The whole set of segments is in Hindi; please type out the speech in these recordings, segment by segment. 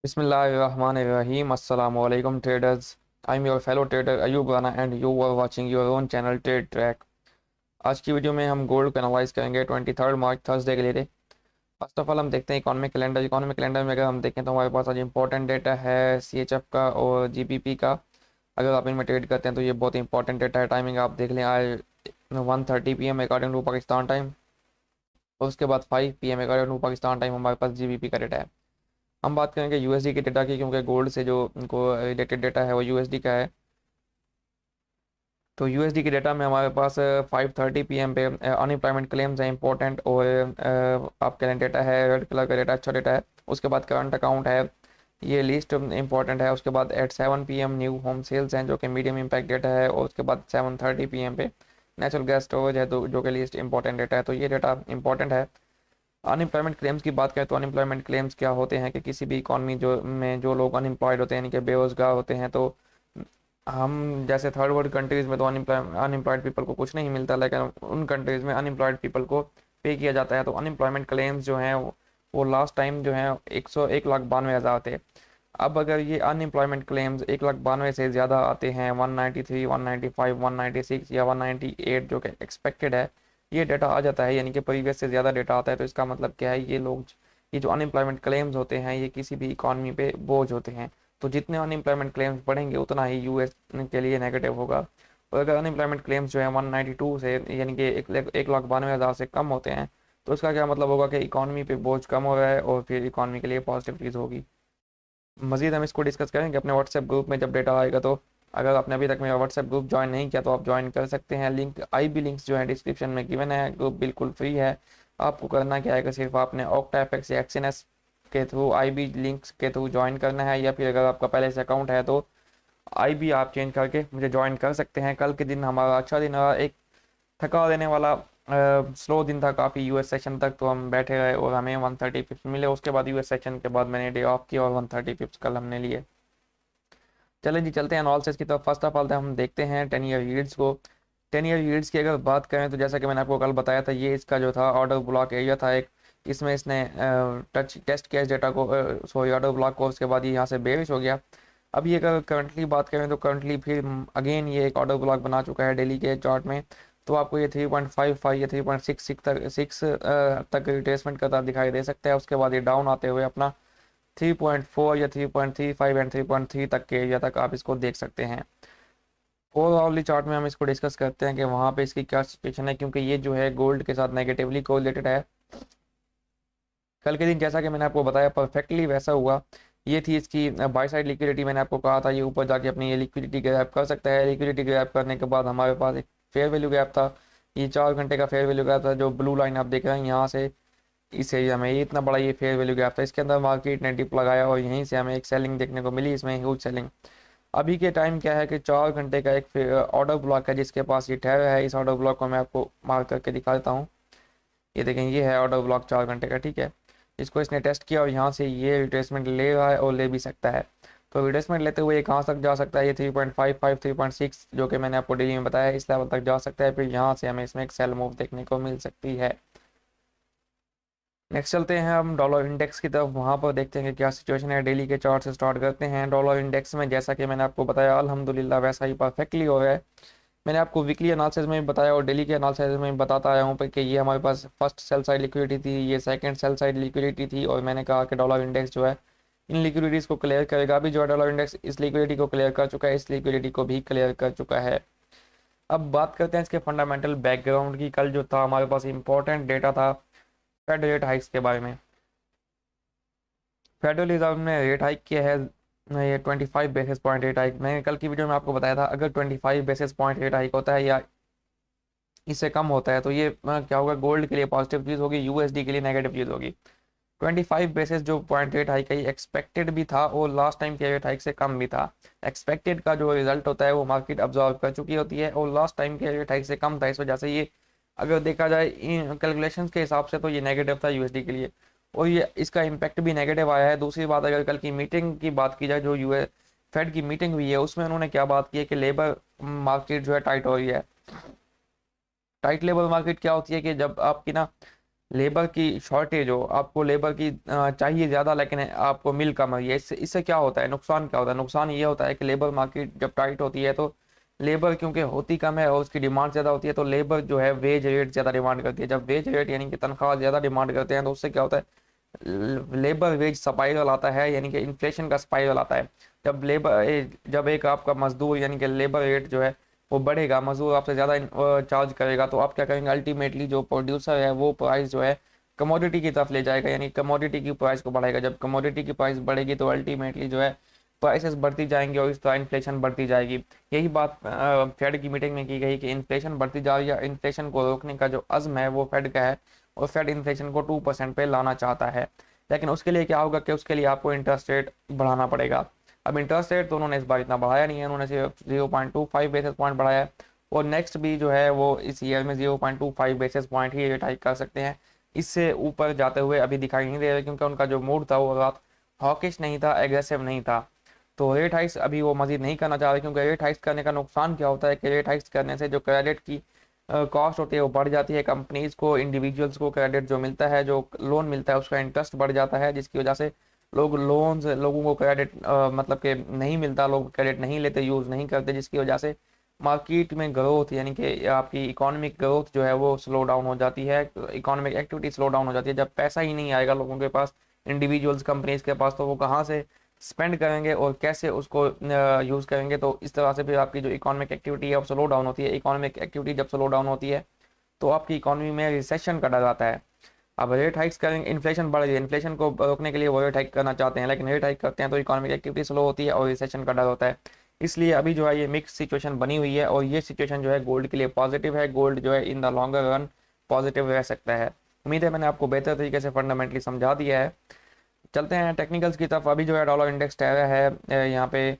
Bismillahirrahmanirrahim. Assalamu alaikum traders. I'm your fellow trader Ayub Rana and you are watching your own channel Trade Track. आज की वीडियो में हम गोल्ड को एनालाइज करेंगे 23 मार्च थर्सडे के लिए। फर्स्ट ऑफ ऑल हम देखते हैं इकोनॉमिक कैलेंडर में अगर हम देखें तो हमारे पास आज इंपॉर्टेंट डेटा है CHF का और GBP का। अगर आप इनमें ट्रेड करते हैं तो ये बहुत इंपॉर्टेंट डेटा है। टाइमिंग आप देख लें, आज 1:30 PM according to Pakistan time और उसके बाद 5 PM according to Pakistan time हमारे पास GBP का डेटा है। हम बात करेंगे USD के डेटा की, क्योंकि गोल्ड से जो इनको रिलेटेड डेटा है वो USD का है। तो USD के डेटा में हमारे पास 5:30 PM पे अनएम्प्लॉयमेंट क्लेम्स है इंपॉर्टेंट, और आपका डेटा है रेड कलर का डेटा, अच्छा डेटा है। उसके बाद करंट अकाउंट है, ये लिस्ट इंपॉर्टेंट है। उसके बाद at 7 PM new home sales हैं जो कि मीडियम इम्पैक्ट डेटा है, और उसके बाद 7:30 PM पे नेचुरल गैस स्टोरेज है तो जो कि लिस्ट इंपॉर्टेंट डेटा है। तो ये डेटा इंपॉर्टेंट है। अनएम्प्लॉयमेंट क्लेम्स की बात करें तो अनएम्प्लॉयमेंट क्लेम्स क्या होते हैं कि किसी भी इकॉनमी जो लोग अनएम्प्लॉयड होते हैं यानी कि बेरोजगार होते हैं, तो हम जैसे थर्ड वर्ल्ड कंट्रीज में तो अनएम्प्लॉयड पीपल को कुछ नहीं मिलता, लेकिन उन कंट्रीज में अनएम्प्लॉयड पीपल को पे किया जाता है। तो अनएम्प्लॉयमेंट क्लेम्स जो हैं वो लास्ट टाइम जो है 1,92,000 थे। अब अगर ये अनएम्प्लॉयमेंट क्लेम्स 1,92,000 से ज़्यादा आते हैं, 193, 195, 196 या 198 जो कि एक्सपेक्टेड है, ये डेटा आ जाता है यानी कि प्रीवियस से ज़्यादा डेटा आता है, तो इसका मतलब क्या है, ये जो अनएम्प्लॉयमेंट क्लेम्स होते हैं ये किसी भी इकॉनमी पे बोझ होते हैं। तो जितने अनएम्प्लॉयमेंट क्लेम्स बढ़ेंगे उतना ही US के लिए नेगेटिव होगा। और अगर अनएम्प्लॉयमेंट क्लेम्स जो है 192 से यानी कि 1,92,000 से कम होते हैं, तो इसका क्या मतलब होगा कि इकॉनमी पे बोझ कम हो रहा है और फिर इकॉनमी के लिए पॉजिटिव चीज़ होगी। मजीद हम इसको डिस्कस करेंगे अपने व्हाट्सएप ग्रुप में जब डेटा आएगा। तो अगर आपने अभी तक मेरा व्हाट्सएप ग्रुप ज्वाइन नहीं किया तो आप ज्वाइन कर सकते हैं। लिंक्स जो है डिस्क्रिप्शन में गिवन है। ग्रुप बिल्कुल फ्री है। आपको करना क्या है कि सिर्फ आपने OctaFX या XNS के थ्रू IB लिंक्स के थ्रू ज्वाइन करना है, या फिर अगर आपका पहले से अकाउंट है तो IB आप चेंज करके मुझे ज्वाइन कर सकते हैं। कल के दिन हमारा अच्छा दिन रहा, एक थका देने वाला स्लो दिन था काफ़ी। US सेशन तक तो हम बैठे रहे और हमें 130 पिप्स मिले। उसके बाद US सेशन के बाद मैंने डे ऑफ किया और 130 पिप्स कल हमने लिए। चलें जी, चलते हैं एनालिसिस की तरफ। फर्स्ट ऑफ ऑल हम देखते हैं 10 ईयर यील्ड्स को। 10 ईयर यील्ड्स की अगर बात करें तो जैसा कि मैंने आपको कल बताया था, ये इसका जो था ऑर्डर ब्लॉक एरिया था एक। इसमें इसने टच टेस्ट किया इस डेटा को, सॉरी ऑर्डर ब्लॉक को। उसके बाद ये यहाँ से बेरिश हो गया। अब ये अगर करंटली बात करें तो करंटली फिर अगेन ये एक ऑर्डर ब्लॉक बना चुका है डेली के चार्ट में। तो आपको ये 3.55 या 3.66 तक रिट्रेसमेंट करता दिखाई दे सकता है। उसके बाद ये डाउन आते हुए अपना 3.4 या 3.35 एंड 3.3 तक के एरिया तक आप इसको देख सकते हैं। ओवरऑल चार्ट में हम इसको डिस्कस करते हैं कि वहाँ पे इसकी क्या सिचुएशन है, क्योंकि ये जो है गोल्ड के साथ नेगेटिवली कोरिलेटेड है। कल के दिन जैसा कि मैंने आपको बताया परफेक्टली वैसा हुआ। ये थी इसकी बाय साइड लिक्विडिटी। मैंने आपको कहा था ये ऊपर जाके अपनी ये लिक्विडिटी ग्रैब कर सकता है। लिक्विडिटी ग्रैब करने के बाद हमारे पास एक फेयर वैल्यू गैप था। ये 4 घंटे का फेयर वैल्यू गैप था, जो ब्लू लाइन आप देख रहे हैं यहाँ से इस एरिया में, ये इतना बड़ा ये फेयर वैल्यू गैप था। इसके अंदर मार्केट ने डिप लगाया और यहीं से हमें एक सेलिंग देखने को मिली, इसमें ह्यूज सेलिंग। अभी के टाइम क्या है कि 4 घंटे का एक ऑर्डर ब्लॉक है जिसके पास ये ठहरा है। इस ऑर्डर ब्लॉक को मैं आपको मार्क करके दिखा देता हूँ। ये देखें, ये है ऑर्डर ब्लॉक 4 घंटे का, ठीक है। इसको इसने टेस्ट किया और यहाँ से ये रिट्रेसमेंट ले रहा है और ले भी सकता है। तो रिट्रेसमेंट लेते हुए ये कहाँ तक जा सकता है, ये 3.55 3.6 जो कि मैंने आपको डेली में बताया, इस लेवल तक जा सकता है। फिर यहाँ से हमें इसमें एक सेल मूव देखने को मिल सकती है। नेक्स्ट चलते हैं हम डॉलर इंडेक्स की तरफ। वहाँ पर देखते हैं कि क्या सिचुएशन है। डेली के चार्ट से स्टार्ट करते हैं। डॉलर इंडेक्स में जैसा कि मैंने आपको बताया अल्हम्दुलिल्लाह वैसा ही परफेक्टली हो रहा है। मैंने आपको वीकली एनालिसिस में भी बताया और डेली के एनालिसिस में भी बताता आया हूँ कि ये हमारे पास फर्स्ट सेल साइड लिक्विडिटी थी, ये सेकंड सेल साइड लिक्विडिटी थी, और मैंने कहा कि डॉलर इंडेक्स जो है इन लिक्विडिटीज़ को क्लियर करेगा। अभी जो है डॉलर इंडेक्स इस लिक्विडिटी को क्लियर कर चुका है, इस लिक्विडिटी को भी क्लियर कर चुका है। अब बात करते हैं इसके फंडामेंटल बैकग्राउंड की। कल जो था हमारे पास इंपॉर्टेंट डेटा था फेड रेट हाइक्स के बारे में। फेडरल रिजर्व ने रेट हाइक किया है, ये 25 बेसिस पॉइंट रेट हाइक। मैंने कल की वीडियो में आपको बताया था अगर 25 बेसिस पॉइंट रेट हाइक होता है या इससे कम होता है तो ये क्या होगा, गोल्ड के लिए पॉजिटिव चीज़ होगी, USD के लिए नेगेटिव चीज़ होगी। 25 बेसिस जो पॉइंट रेट हाइक है एक्सपेक्टेड भी था और लास्ट टाइम के रेट हाइक से कम भी था। एक्सपेक्टेड का जो रिजल्ट होता है वो मार्केट ऑब्जर्व कर चुकी होती है और लास्ट टाइम के रेट हाइक से कम था। इस वजह से ये अगर देखा जाए इन कैलकुलेशन के हिसाब से तो ये नेगेटिव था USD के लिए, और ये इसका इम्पैक्ट भी नेगेटिव आया है। दूसरी बात, अगर कल की मीटिंग की बात की जाए, जो यूएस फेड की मीटिंग हुई है उसमें उन्होंने क्या बात की है कि लेबर मार्केट जो है टाइट हो रही है। टाइट लेबर मार्केट क्या होती है कि जब आपकी ना लेबर की शॉर्टेज हो, आपको लेबर की चाहिए ज़्यादा लेकिन आपको मिल कम रही है, इससे इससे क्या होता है, नुकसान क्या होता है? नुकसान ये होता है कि लेबर मार्केट जब टाइट होती है तो लेबर क्योंकि होती कम है और उसकी डिमांड ज़्यादा होती है, तो लेबर जो है वेज रेट ज़्यादा डिमांड करती है। जब वेज रेट यानी कि तनख्वाह ज़्यादा डिमांड करते हैं तो उससे क्या होता है, लेबर वेज स्पाइरल आता है, यानी कि इन्फ्लेशन का स्पाइरल आता है। जब एक आपका मजदूर यानी कि लेबर रेट जो है वो बढ़ेगा, मजदूर आपसे ज़्यादा चार्ज करेगा, तो आप क्या करेंगे, अल्टीमेटली जो प्रोड्यूसर है वो प्राइस जो है कमोडिटी की तरफ ले जाएगा, यानी कमोडिटी की प्राइस को बढ़ाएगा। जब कमोडिटी की प्राइस बढ़ेगी तो अल्टीमेटली जो है प्राइसेस बढ़ती जाएंगी और इस तरह इन्फ्लेशन बढ़ती जाएगी। यही बात फेड की मीटिंग में की गई कि इन्फ्लेशन बढ़ती जा रही है, इन्फ्लेशन को रोकने का जो अज़्म है वो फेड का है और फेड इन्फ्लेशन को 2% पे लाना चाहता है। लेकिन उसके लिए क्या होगा कि उसके लिए आपको इंटरेस्ट रेट बढ़ाना पड़ेगा। अब इंटरेस्ट रेट तो उन्होंने इस बार इतना बढ़ाया नहीं है, उन्होंने सिर्फ 0.25 बेसिस पॉइंट बढ़ाया है और नेक्स्ट भी जो है वो इस ईयर में 0.25 बेसिस पॉइंट ही रेट हाइक कर सकते हैं। इससे ऊपर जाते हुए अभी दिखाई नहीं दे रहा, क्योंकि उनका जो मूड था वो रात हॉकिश नहीं था, एग्रेसिव नहीं था। तो रेट हाइक्स अभी वो मजीद नहीं करना चाह रहे, क्योंकि रेट हाइक्स करने का नुकसान क्या होता है कि रेट हाइक्स करने से जो क्रेडिट की कॉस्ट होती है वो बढ़ जाती है। कंपनीज को, इंडिविजुअल्स को क्रेडिट जो मिलता है, जो लोन मिलता है उसका इंटरेस्ट बढ़ जाता है, जिसकी वजह से लोगों को क्रेडिट मतलब कि नहीं मिलता, लोग क्रेडिट नहीं लेते, यूज़ नहीं करते, जिसकी वजह से मार्केट में ग्रोथ यानी कि आपकी इकोनॉमिक ग्रोथ जो है वो स्लो डाउन हो जाती है, इकोनॉमिक एक्टिविटी स्लो डाउन हो जाती है। जब पैसा ही नहीं आएगा लोगों के पास, इंडिविजुअल्स कंपनीज के पास, तो वो कहाँ से स्पेंड करेंगे और कैसे उसको यूज़ करेंगे? तो इस तरह से फिर आपकी जो इकोनॉमिक एक्टिविटी है वो स्लो डाउन होती है। इकोनॉमिक एक्टिविटी जब स्लो डाउन होती है तो आपकी इकोनॉमी में रिसेशन का डर आता है। अब रेट हाइक्स करेंगे, इन्फ्लेशन बढ़ रही है, इन्फ्लेशन को रोकने के लिए वो रेट हाइक करना चाहते हैं, लेकिन रेट हाइक करते हैं तो इकोनॉमिक एक्टिविटी स्लो होती है और रिसेशन का डर होता है। इसलिए अभी जो है ये मिक्स सिचुएशन बनी हुई है और ये सिचुएशन जो है गोल्ड के लिए पॉजिटिव है। गोल्ड जो है in the longer run positive रह सकता है। उम्मीद है मैंने आपको बेहतर तरीके से फंडामेंटली समझा दिया है। चलते हैं टेक्निकल्स की तरफ। अभी जो है डॉलर इंडेक्स ठहरा है यहाँ पे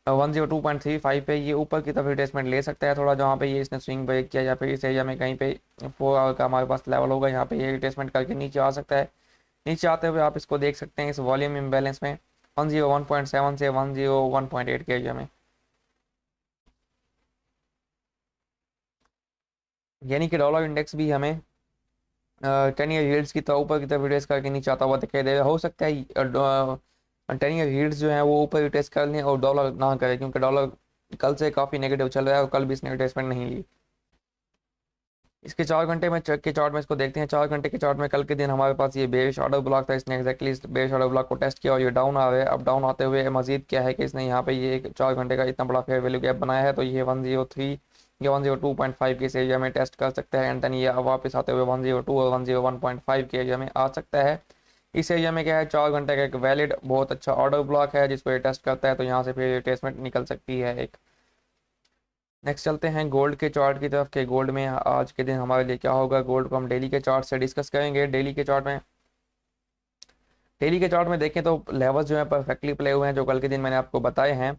102.35 पे, ये ऊपर की तरफ रिट्रेसमेंट ले सकता है थोड़ा, जहाँ पे ये इसने स्विंग ब्रेक किया या फिर इस एरिया में कहीं पे 4 आवर का हमारे पास लेवल होगा, यहाँ पे ये रिट्रेसमेंट करके नीचे आ सकता है। नीचे आते हुए आप इसको देख सकते हैं इस वॉल्यूम इम्बैलेंस में 101.7 से 101.8 के एरिया में, यानी कि डॉलर इंडेक्स भी हमें 10 ईयर यील्ड्स की तरह ऊपर की तरफ रिट्रेस करके नीचे आता हुआ दिखाई देगा। हो सकता है 10 ईयर यील्ड्स जो है वो ऊपर रिट्रेस कर लें और डॉलर ना करे, क्योंकि डॉलर कल से काफ़ी नेगेटिव चल रहा है और कल भी इसने रिट्रेसमेंट नहीं ली। इसके 4 घंटे में के चार्ट में इसको देखते हैं। 4 घंटे के चार्ट में कल के दिन हमारे पास ये बेरिश ऑर्डर ब्लॉक था, इसने एक्जैक्टली इस बेरिश ऑर्डर ब्लॉक को टेस्ट किया और ये डाउन आ रहा है। अब डाउन आते हुए मजीद क्या है कि इसने यहाँ पे ये 4 घंटे का इतना बड़ा फेयर वैल्यू गैप बनाया है, तो ये 103 या 102.5 के इस एरिया में टेस्ट कर सकता है एंड देन ये वापस आते हुए 102 और 101.5 के एरिया में आ सकता है। इस एरिया में क्या है, 4 घंटे का एक वैलिड बहुत अच्छा ऑर्डर ब्लॉक है जिसको ये टेस्ट करता है, तो यहाँ से फिर रिट्रेसमेंट निकल सकती है एक। नेक्स्ट चलते हैं गोल्ड के चार्ट की तरफ के गोल्ड में आज के दिन हमारे लिए क्या होगा। गोल्ड को हम डेली के चार्ट से डिस्कस करेंगे। डेली के चार्ट में देखें तो लेवल्स जो है परफेक्टली प्ले हुए हैं जो कल के दिन मैंने आपको बताए हैं।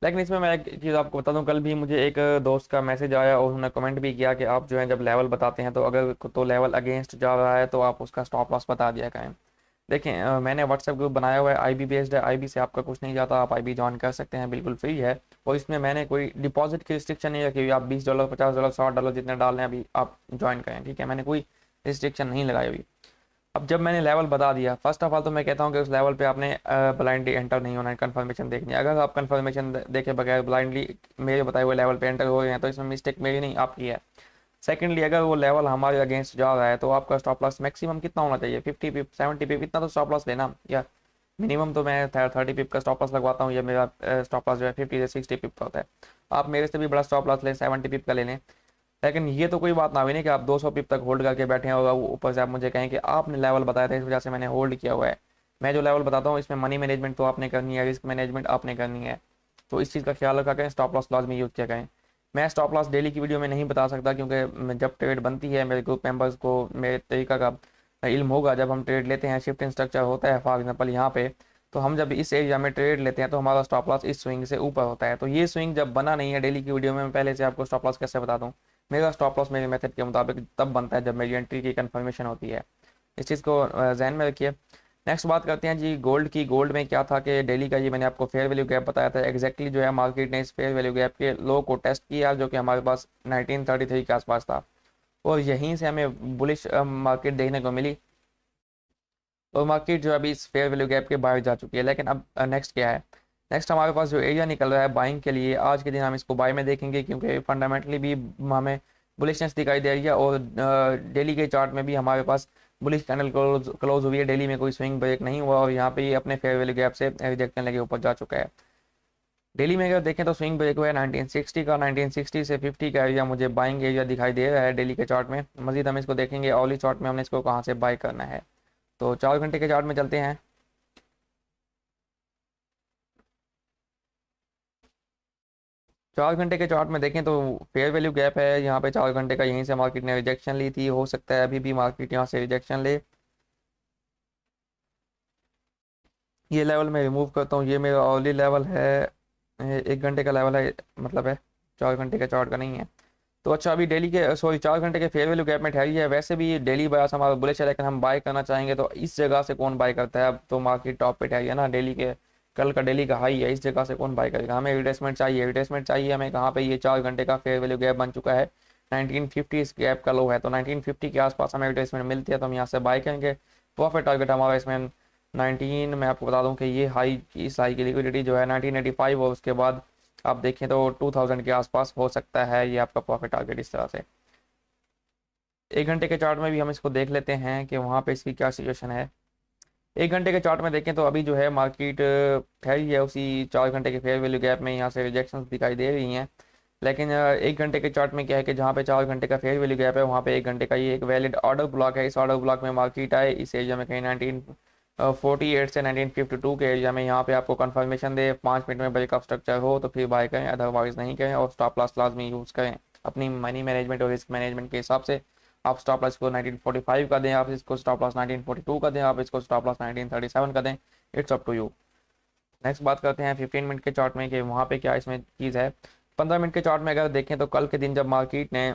लेकिन इसमें मैं एक चीज़ आपको बता दूं, कल भी मुझे एक दोस्त का मैसेज आया और उन्होंने कमेंट भी किया कि आप जो है जब लेवल बताते हैं तो अगर तो लेवल अगेंस्ट जा रहा है तो आप उसका स्टॉप लॉस बता दिया करें। देखें मैंने व्हाट्सएप ग्रुप बनाया हुआ है, आईबी बेस्ड है, आईबी से आपका कुछ नहीं जाता, आप आईबी ज्वाइन कर सकते हैं, बिल्कुल फ्री है। और इसमें मैंने कोई डिपॉजिट की रिस्ट्रिक्शन नहीं रखी हुई, आप $20 $50 $100 जितने डालने अभी आप ज्वाइन करें, ठीक है, मैंने कोई रिस्ट्रिक्शन नहीं लगाई हुई। अब जब मैंने लेवल बता दिया, फर्स्ट ऑफ ऑल तो मैं कहता हूँ कि उस लेवल पे आपने ब्लाइंडली एंटर नहीं होना है, कन्फर्मेशन देखनी है। अगर आप कन्फर्मेशन देखे बगैर ब्लाइंडली मेरे बताए हुए लेवल पे एंटर हो रहे हैं तो इसमें मिस्टेक मेरी नहीं आपकी है। सेकेंडली, अगर वो लेवल हमारे अगेंस्ट जा रहा है तो आपका स्टॉप लॉस मैक्सिमम कितना होना चाहिए, 50 पिप 70 पिप, इतना तो स्टॉप लॉस लेना, या मिनिमम तो मैं 30 पिप का स्टॉप लॉस लगवाता हूँ, या मेरा स्टॉप लॉस जो है 50 से 60 पिप का होता है। आप मेरे से भी बड़ा स्टॉप लॉस लें, 70 पिप का ले लें। लेकिन ये तो कोई बात ना हुई नहीं कि आप 200 पिप तक होल्ड करके बैठे हैं और ऊपर से आप मुझे कहें कि आपने लेवल बताया था इस वजह से मैंने होल्ड किया हुआ है। मैं जो लेवल बताता हूँ इसमें मनी मैनेजमेंट तो आपने करनी है, रिस्क मैनेजमेंट आपने करनी है, तो इस चीज़ का ख्याल रखा करें, स्टॉप लॉस लाजमी यूज़ किया करें। मैं स्टॉप लॉस डेली की वीडियो में नहीं बता सकता, क्योंकि जब ट्रेड बनती है मेरे ग्रुप मेंबर्स को मेरे तरीका का इल्म होगा। जब हम ट्रेड लेते हैं, शिफ्ट इन स्ट्रक्चर होता है फॉर एग्जांपल यहाँ पे, तो हम जब इस एरिया में ट्रेड लेते हैं तो हमारा स्टॉप लॉस इस स्विंग से ऊपर होता है। तो ये स्विंग जब बना नहीं है डेली की वीडियो में, मैं पहले से आपको स्टॉप लॉस कैसे बता दूँ। मेरा स्टॉप लॉस मेरे मेथड के मुताबिक तब बनता है जब मेरी एंट्री की कंफर्मेशन होती है। इस चीज़ को जहन में रखिए। नेक्स्ट बात करते हैं जी गोल्ड की। गोल्ड में क्या था कि डेली का ये मैंने आपको फेयर वैल्यू गैप बताया था, एग्जैक्टली जो है मार्केट ने इस फेयर वैल्यू गैप के लो को टेस्ट किया जो कि हमारे पास 1933 के आसपास था। और यहीं से हमें बुलिश मार्केट देखने को मिली और मार्केट जो अभी इस फेयर वैल्यू गैप के बाहर जा चुकी है। लेकिन अब नेक्स्ट क्या है, नेक्स्ट हमारे पास जो एरिया निकल रहा है बाइंग के लिए, आज के दिन हम इसको बाय में देखेंगे क्योंकि फंडामेंटली भी हमें बुलिशनेस दिखाई दे रही है और डेली के चार्ट में भी हमारे पास बुलिश कैंडल क्लोज हुई है, डेली में कोई स्विंग ब्रेक नहीं हुआ और यहाँ पे ये अपने फेयर वैल्यू गैप से रिजेक्ट करने के ऊपर जा चुका है। डेली में अगर देखें तो स्विंग ब्रेक हुआ है 1960 का, 1960 से 50 का एरिया मुझे बाइंग एरिया दिखाई दे रहा है डेली के चार्ट में। मजीद हम इसको देखेंगे ऑली चार्ट में हमने इसको कहाँ से बाय करना है। तो 4 घंटे के चार्ट में चलते हैं। 4 घंटे के चार्ट में देखें तो फेयर वैल्यू गैप है यहाँ पे 4 घंटे का, यहीं से मार्केट ने रिजेक्शन ली थी, हो सकता है अभी भी मार्केट यहाँ से रिजेक्शन ले। ये लेवल मैं रिमूव करता हूँ, ये मेरा ऑली लेवल है, 1 घंटे का लेवल है, मतलब है 4 घंटे का चार्ट का नहीं है। तो अच्छा अभी डेली के सॉरी 4 घंटे के फेयर वैल्यू गैप में ठहरी है। वैसे भी डेली बायस हमारा बुलिश है लेकिन हम बाय करना चाहेंगे तो इस जगह से कौन बाय करता है, अब तो मार्केट टॉप पे ठहरी है ना, डेली के कल का डेली का हाई है, इस जगह से कौन बाय करेगा। हमें रिट्रेसमेंट चाहिए, रिट्रेसमेंट चाहिए हमें कहाँ पे, ये 4 घंटे का फेयर वैल्यू गैप बन चुका है 1950, इस गैप का लो है, तो 1950 के आसपास हमें रिट्रेसमेंट मिलती है तो हम यहाँ से बाय करेंगे। प्रॉफिट टारगेट हमारा इसमें 19, मैं आपको बता दूं कि ये हाई, इस हाई की लिक्विडिटी जो है 1985 और उसके बाद आप देखें तो 2000 के आसपास हो सकता है ये आपका प्रॉफिट टारगेट इस तरह से। 1 घंटे के चार्ट में भी हम इसको देख लेते हैं कि वहाँ पे इसकी क्या सिचुएशन है। 1 घंटे के चार्ट में देखें तो अभी जो है मार्केट ठहरी है उसी 4 घंटे के फेयर वैल्यू गैप में, यहाँ से रिजेक्शंस दिखाई दे रही हैं। लेकिन 1 घंटे के चार्ट में क्या है कि जहाँ पे 4 घंटे का फेयर वैल्यू गैप है वहाँ पे 1 घंटे का ये एक वैलिड ऑर्डर ब्लॉक है। इस ऑर्डर ब्लॉक में मार्केट आए इस एरिया में कहीं 1948 से 1952 के एरिया में, यहाँ पे आपको कंफर्मेशन दे 5 मिनट में ब्रेकअप स्ट्रक्चर हो तो फिर बाय करें, अदरवाइज नहीं करें। और स्टॉप लॉस लाजमी यूज़ करें अपनी मनी मैनेजमेंट और रिस्क मैनेजमेंट के हिसाब से। आप स्टॉप लॉस को 1945 का दें, आप इसको स्टॉप लॉस 1942 का दें, आप इसको स्टॉप लॉस 1937 का दें, it's up to you. Next बात करते हैं 15 मिनट के चार्ट में कि वहाँ पे क्या इसमें चीज़ है। 15 मिनट के चार्ट में अगर देखें तो कल के दिन जब मार्केट ने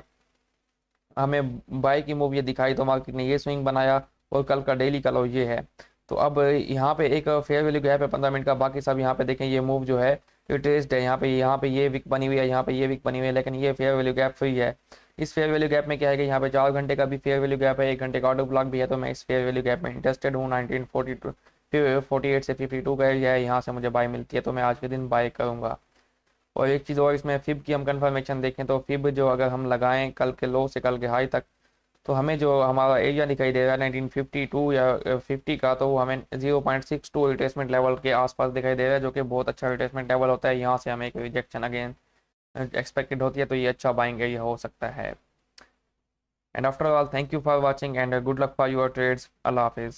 हमें बाय की मूव ये दिखाई तो मार्केट ने ये स्विंग बनाया और कल का डेली का लो ये है। तो अब यहाँ पे एक फेयर वैल्यू गैप है 15 मिनट का, बाकी सब यहाँ पे देखें ये मूव जो है ये टेस्ट है, यहाँ पे ये विक बनी हुई है, यहाँ पे ये विक बनी हुई है, लेकिन ये फेयर वैल्यू गैप फ्री है। इस फेयर वैल्यू गैप में क्या है कि यहाँ पे 4 घंटे का भी फेयर वैल्यू गैप है, 1 घंटे का ऑर्डर ब्लॉक भी है, तो मैं इस फेयर वैल्यू गैप में इंटरेस्टेड हूँ। 1948 से 52 का एरिया है, यहाँ से मुझे बाय मिलती है तो मैं आज के दिन बाय करूँगा। और एक चीज़ और इसमें फिब की हम कंफर्मेशन देखें तो फिब जो अगर हम लगाएं कल के लो से कल के हाई तक तो हमें जो हमारा एरिया दिखाई दे रहा है 1952 या 50 का, तो वो हमें 0.62 रिट्रेसमेंट लेवल के आसपास दिखाई दे रहा है, जो कि बहुत अच्छा रिट्रेसमेंट लेवल होता है। यहाँ से हमें एक रिजेक्शन अगेन एक्सपेक्टेड होती है तो ये अच्छा बाइंग एरिया हो सकता है। And after all thank you for watching and good luck for your trades. अल्लाह हाफिज़।